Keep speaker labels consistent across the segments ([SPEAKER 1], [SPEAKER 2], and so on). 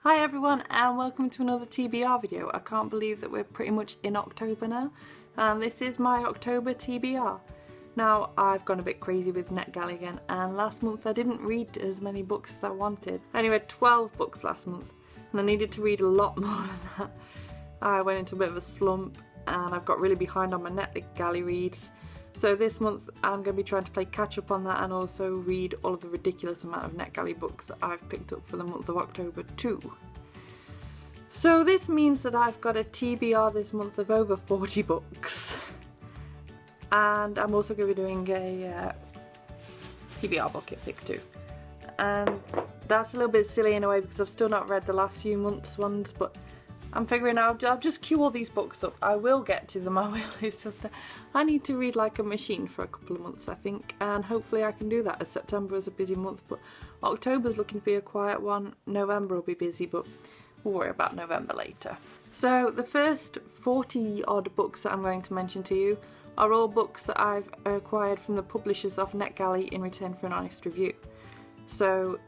[SPEAKER 1] Hi everyone and welcome to another TBR video. I can't believe that we're pretty much in October now, and this is my October TBR. Now I've gone a bit crazy with NetGalley again, and last month I didn't read as many books as I wanted. I only read 12 books last month and I needed to read a lot more than that. I went into a bit of a slump and I've got really behind on my NetGalley reads. So this month I'm going to be trying to play catch up on that and also read all of the ridiculous amount of NetGalley books that I've picked up for the month of October too. So this means that I've got a TBR this month of over 40 books. And I'm also going to be doing a TBR bucket pick too. And that's a little bit silly in a way because I've still not read the last few months' ones, but I'm figuring out I'll just queue all these books up. I will get to them, I will. It's just I need to read like a machine for a couple of months, I think, and hopefully I can do that, as September is a busy month, but October's looking to be a quiet one. November will be busy, but we'll worry about November later. So the first 40 odd books that I'm going to mention to you are all books that I've acquired from the publishers of NetGalley in return for an honest review. So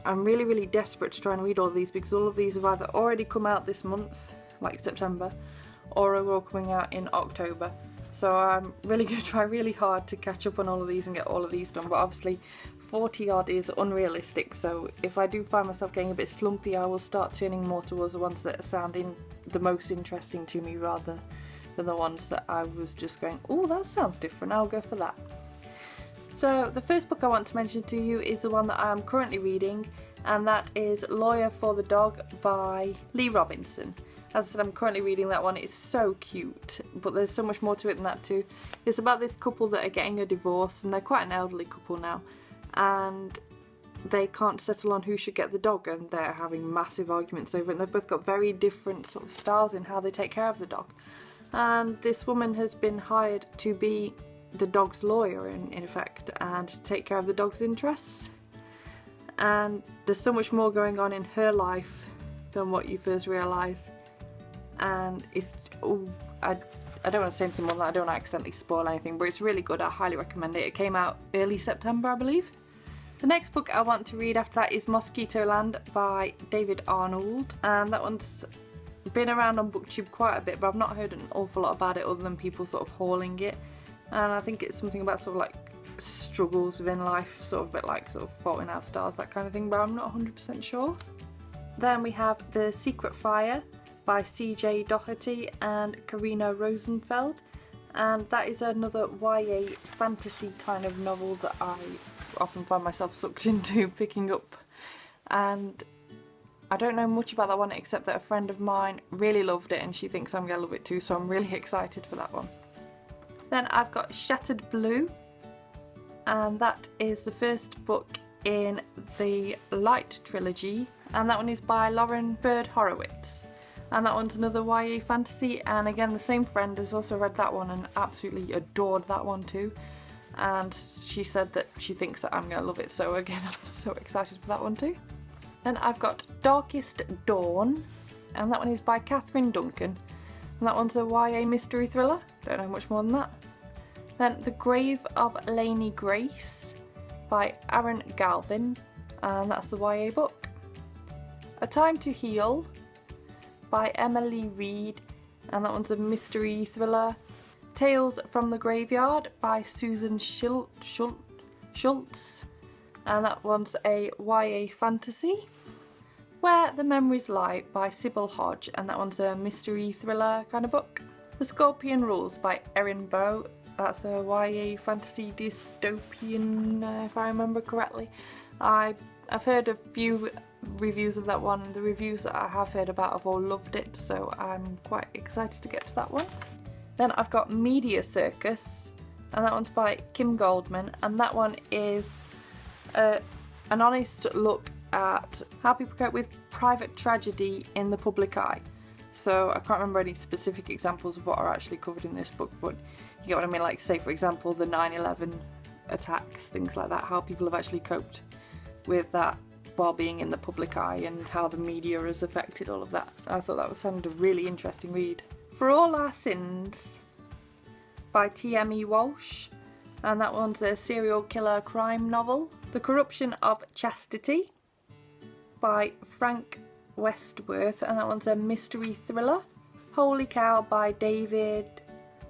[SPEAKER 1] I'm really desperate to try and read all of these because all of these have either already come out this month, like September, or are all coming out in October. So I'm really going to try really hard to catch up on all of these and get all of these done, but obviously 40 odd is unrealistic, so if I do find myself getting a bit slumpy I will start turning more towards the ones that are sounding the most interesting to me rather than the ones that I was just going, oh that sounds different, I'll go for that. So the first book I want to mention to you is the one that I am currently reading, and that is Lawyer for the Dog by Lee Robinson. As I said, I'm currently reading that one. It's so cute, but there's so much more to it than that too. It's about this couple that are getting a divorce, and they're quite an elderly couple now, and they can't settle on who should get the dog, and they're having massive arguments over it, and they've both got very different sort of styles in how they take care of the dog. And this woman has been hired to be the dog's lawyer in effect and to take care of the dog's interests, and there's so much more going on in her life than what you first realise, and it's I don't want to say anything more than that. I don't want to accidentally spoil anything, but it's really good. I highly recommend it. It came out early September, I believe. The next book I want to read after that is Mosquito Land by David Arnold, and that one's been around on BookTube quite a bit, but I've not heard an awful lot about it other than people sort of hauling it. And I think it's something about sort of like struggles within life, sort of a bit like sort of Fault in Our Stars, that kind of thing, but I'm not 100% sure. Then we have The Secret Fire by CJ Doherty and Karina Rosenfeld, and that is another YA fantasy kind of novel that I often find myself sucked into picking up, and I don't know much about that one except that a friend of mine really loved it and she thinks I'm going to love it too, so I'm really excited for that one. Then I've got Shattered Blue, and that is the first book in the Light trilogy, and that one is by Lauren Bird Horowitz, and that one's another YA fantasy, and again the same friend has also read that one and absolutely adored that one too, and she said that she thinks that I'm going to love it, so again I'm so excited for that one too. Then I've got Darkest Dawn, and that one is by Catherine Duncan, and that one's a YA mystery thriller, don't know much more than that. Then The Grave of Lainey Grace by Aaron Galvin, and that's the YA book. A Time to Heal by Emily Reed, and that one's a mystery thriller. Tales from the Graveyard by Susan Schultz, and that one's a YA fantasy. Where the Memories Lie by Sybil Hodge, and that one's a mystery thriller kind of book. The Scorpion Rules by Erin Bow, that's a YA fantasy dystopian, if I remember correctly. I've heard a few reviews of that one. The reviews that I have heard about have all loved it, so I'm quite excited to get to that one. Then I've got Media Circus, and that one's by Kim Goldman, and that one is an honest look at how people cope with private tragedy in the public eye. So I can't remember any specific examples of what are actually covered in this book, but you get what I mean, like say for example the 9/11 attacks, things like that, how people have actually coped with that while being in the public eye and how the media has affected all of that. I thought that sounded a really interesting read. For All Our Sins by T.M.E. Walsh, and that one's a serial killer crime novel. The Corruption of Chastity by Frank Westworth, and that one's a mystery thriller. Holy Cow by David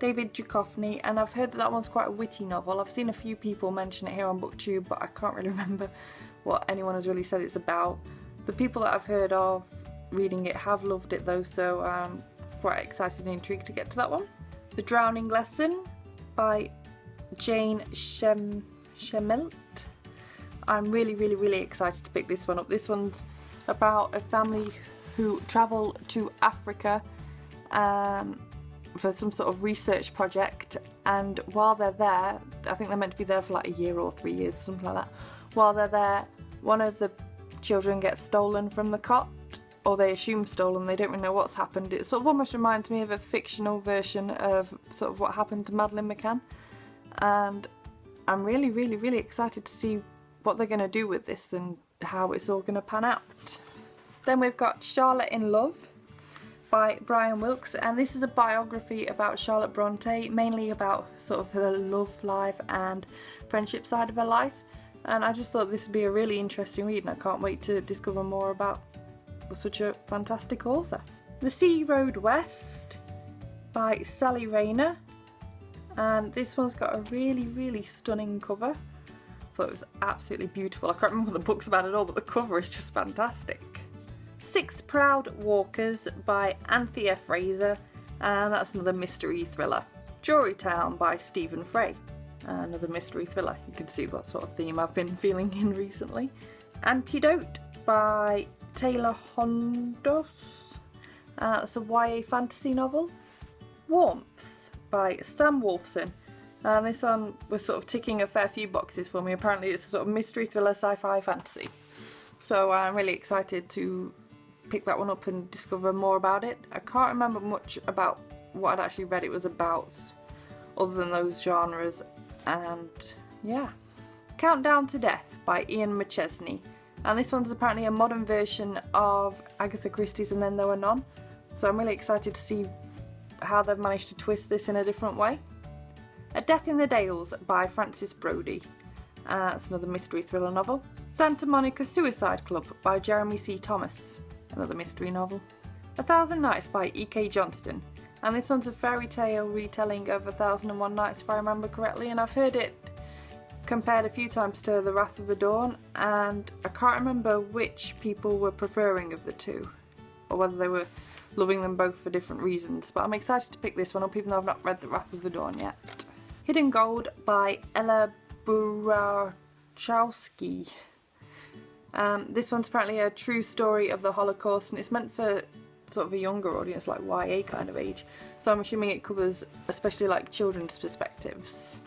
[SPEAKER 1] Duchovny, and I've heard that that one's quite a witty novel. I've seen a few people mention it here on BookTube, but I can't really remember what anyone has really said it's about. The people that I've heard of reading it have loved it though, so I'm quite excited and intrigued to get to that one. The Drowning Lesson by Jane Shemelt. I'm really excited to pick this one up. This one's about a family who travel to Africa for some sort of research project, and while they're there, I think they're meant to be there for like a year or 3 years, something like that. While they're there, one of the children gets stolen from the cot, or they assume stolen, they don't really know what's happened. It sort of almost reminds me of a fictional version of sort of what happened to Madeleine McCann, and I'm really excited to see what they're going to do with this and how it's all going to pan out. Then we've got Charlotte in Love by Brian Wilkes, and this is a biography about Charlotte Bronte, mainly about sort of her love life and friendship side of her life, and I just thought this would be a really interesting read, and I can't wait to discover more about such a fantastic author. The Sea Road West by Sally Rayner, and this one's got a really stunning cover. I thought it was absolutely beautiful. I can't remember the book's about at all, but the cover is just fantastic. Six Proud Walkers by Anthea Fraser, and that's another mystery thriller. Jurytown by Stephen Fray, another mystery thriller. You can see what sort of theme I've been feeling in recently. Antidote by Taylor Hondos, that's a YA fantasy novel. Warmth by Sam Wolfson, and this one was sort of ticking a fair few boxes for me. Apparently it's a sort of mystery thriller sci-fi fantasy, so I'm really excited to pick that one up and discover more about it. I can't remember much about what I'd actually read it was about other than those genres, and yeah. Countdown to Death by Ian McChesney, and this one's apparently a modern version of Agatha Christie's And Then There Were None, so I'm really excited to see how they've managed to twist this in a different way. A Death in the Dales by Frances Brodie, that's another mystery thriller novel. Santa Monica Suicide Club by Jeremy C. Thomas, another mystery novel. 1,000 Nights by E.K. Johnston, and this one's a fairy tale retelling of 1001 Nights if I remember correctly, and I've heard it compared a few times to The Wrath of the Dawn, and I can't remember which people were preferring of the two, or whether they were loving them both for different reasons, but I'm excited to pick this one up even though I've not read The Wrath of the Dawn yet. Hidden Gold by Ella Burachowski. This one's apparently a true story of the Holocaust, and it's meant for sort of a younger audience, like YA kind of age, so I'm assuming it covers especially like children's perspectives.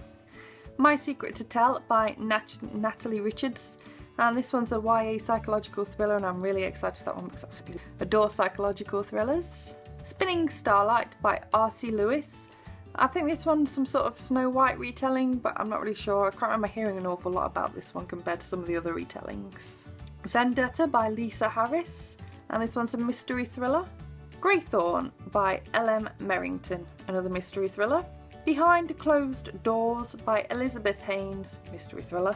[SPEAKER 1] My Secret to Tell by Natalie Richards, and this one's a YA psychological thriller, and I'm really excited for that one because I absolutely adore psychological thrillers. Spinning Starlight by R.C. Lewis. I think this one's some sort of Snow White retelling, but I'm not really sure. I can't remember hearing an awful lot about this one compared to some of the other retellings. Vendetta by Lisa Harris, and this one's a mystery thriller. Greythorne by L.M. Merrington, another mystery thriller. Behind Closed Doors by Elizabeth Haynes, mystery thriller.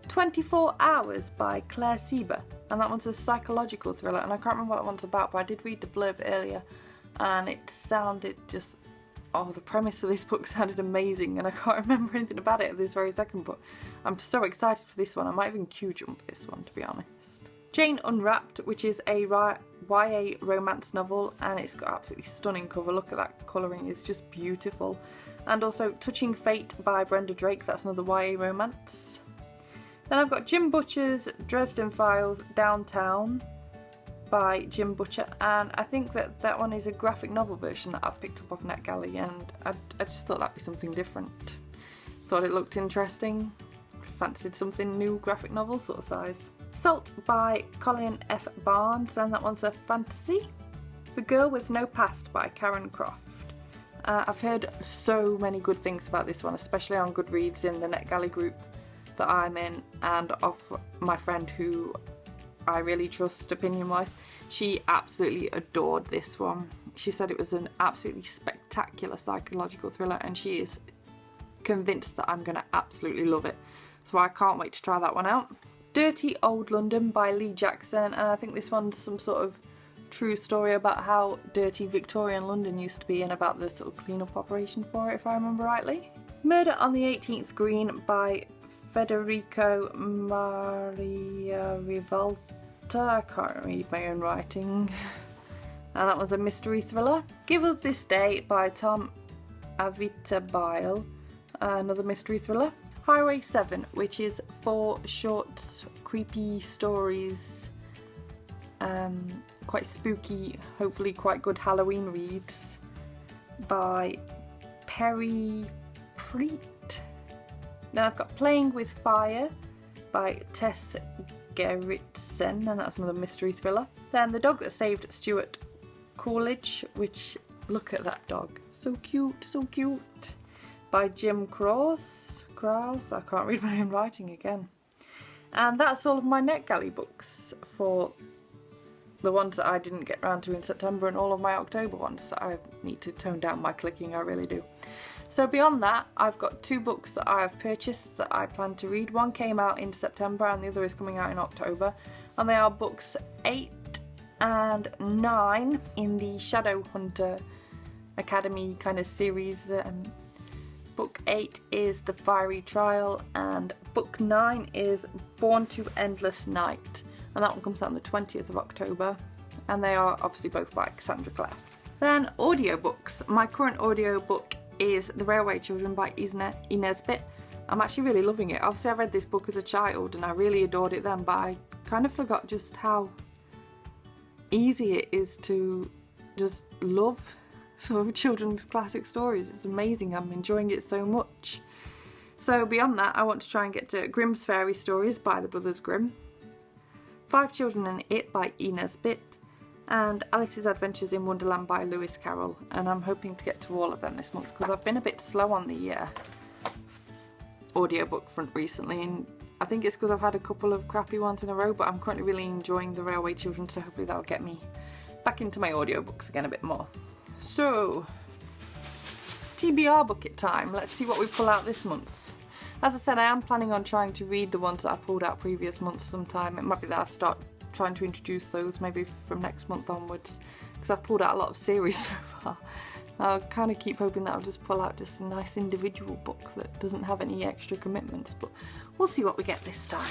[SPEAKER 1] 24 Hours by Claire Sieber, and that one's a psychological thriller, and I can't remember what that one's about, but I did read the blurb earlier and it sounded just, oh, the premise of this book sounded amazing, and I can't remember anything about it at this very second, but I'm so excited for this one. I might even queue jump this one, to be honest. Jane Unwrapped, which is a YA romance novel, and it's got absolutely stunning cover. Look at that colouring, it's just beautiful. And also Touching Fate by Brenda Drake, that's another YA romance. Then I've got Jim Butcher's Dresden Files Downtown by Jim Butcher, and I think that that one is a graphic novel version that I've picked up off NetGalley, and I just thought that'd be something different. Thought it looked interesting, fancied something new, graphic novel sort of size. Salt by Colin F. Barnes, and that one's a fantasy. The Girl with No Past by Karen Croft. I've heard so many good things about this one, especially on Goodreads in the NetGalley group that I'm in, and off my friend who I really trust opinion-wise. She absolutely adored this one. She said it was an absolutely spectacular psychological thriller, and she is convinced that I'm going to absolutely love it. So I can't wait to try that one out. Dirty Old London by Lee Jackson, and I think this one's some sort of true story about how dirty Victorian London used to be and about the sort of clean-up operation for it, if I remember rightly. Murder on the 18th Green by Federico Maria Rivolta. I can't read my own writing. And that was a mystery thriller. Give Us This Day by Tom Avitabile, another mystery thriller. Highway 7, which is 4 short, creepy stories, quite spooky, hopefully quite good Halloween reads, by Perry Preet. Then I've got Playing with Fire by Tess Gerritsen, and that's another mystery thriller. Then The Dog That Saved Stuart Coolidge, which, look at that dog, so cute, so cute, by Jim Krause. I can't read my own writing again. And that's all of my NetGalley books for the ones that I didn't get round to in September, and all of my October ones. I need to tone down my clicking, I really do. So beyond that, I've got 2 books that I have purchased that I plan to read. One came out in September and the other is coming out in October, and they are books 8 and 9 in the Shadowhunter Academy kind of series. Book 8 is The Fiery Trial, and book 9 is Born to Endless Night, and that one comes out on the 20th of October, and they are obviously both by Cassandra Clare. Then audiobooks. My current audiobook is The Railway Children by Ines Bit. I'm actually really loving it. Obviously I read this book as a child and I really adored it then, but I kind of forgot just how easy it is to just love sort of children's classic stories. It's amazing. I'm enjoying it so much. So beyond that, I want to try and get to Grimm's Fairy Stories by the Brothers Grimm, 5 Children and It by Ines Bit, and Alice's Adventures in Wonderland by Lewis Carroll, and I'm hoping to get to all of them this month because I've been a bit slow on the audiobook front recently, and I think it's because I've had a couple of crappy ones in a row, but I'm currently really enjoying The Railway Children, so hopefully that'll get me back into my audiobooks again a bit more. So, TBR bucket time. Let's see what we pull out this month. As I said, I am planning on trying to read the ones that I've pulled out previous months sometime. It might be that I start trying to introduce those maybe from next month onwards, because I've pulled out a lot of series so far. I'll kind of keep hoping that I'll just pull out just a nice individual book that doesn't have any extra commitments, but we'll see what we get this time.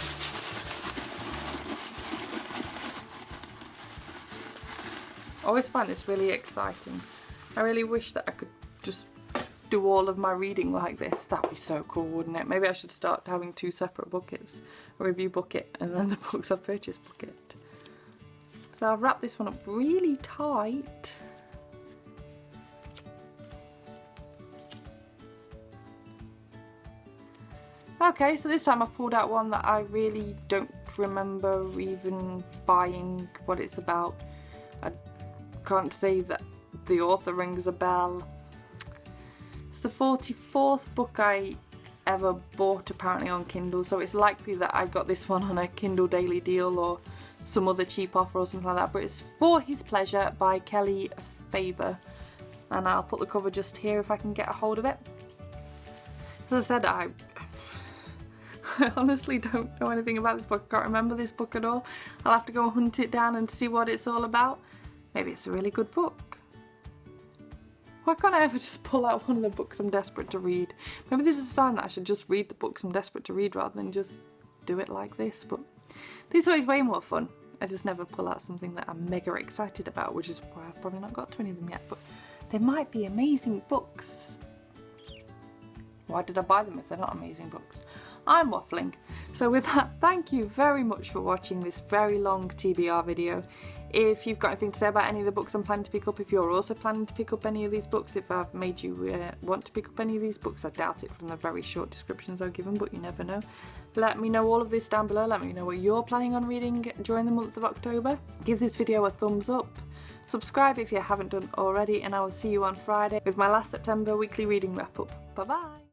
[SPEAKER 1] I always find this really exciting. I really wish that I could just do all of my reading like this. That'd be so cool, wouldn't it? Maybe I should start having 2 separate buckets. A review bucket and then the books I've purchased bucket. So I've wrapped this one up really tight. Okay, so this time I've pulled out one that I really don't remember even buying what it's about. I can't say that the author rings a bell. It's the 44th book I ever bought apparently on Kindle, so it's likely that I got this one on a Kindle Daily Deal or some other cheap offer or something like that, but it's For His Pleasure by Kelly Faber, and I'll put the cover just here if I can get a hold of it. As I said, I honestly don't know anything about this book. I can't remember this book at all. I'll have to go hunt it down and see what it's all about. Maybe it's a really good book. Why can't I ever just pull out one of the books I'm desperate to read? Maybe this is a sign that I should just read the books I'm desperate to read rather than just do it like this, but this way is way more fun. I just never pull out something that I'm mega excited about, which is why I've probably not got to any of them yet, but they might be amazing books. Why did I buy them if they're not amazing books? I'm waffling. So with that, thank you very much for watching this very long TBR video. If you've got anything to say about any of the books I'm planning to pick up, if you're also planning to pick up any of these books, if I've made you want to pick up any of these books, I doubt it from the very short descriptions I've given, but you never know. Let me know all of this down below. Let me know what you're planning on reading during the month of October. Give this video a thumbs up. Subscribe if you haven't done already, and I will see you on Friday with my last September weekly reading wrap up. Bye bye!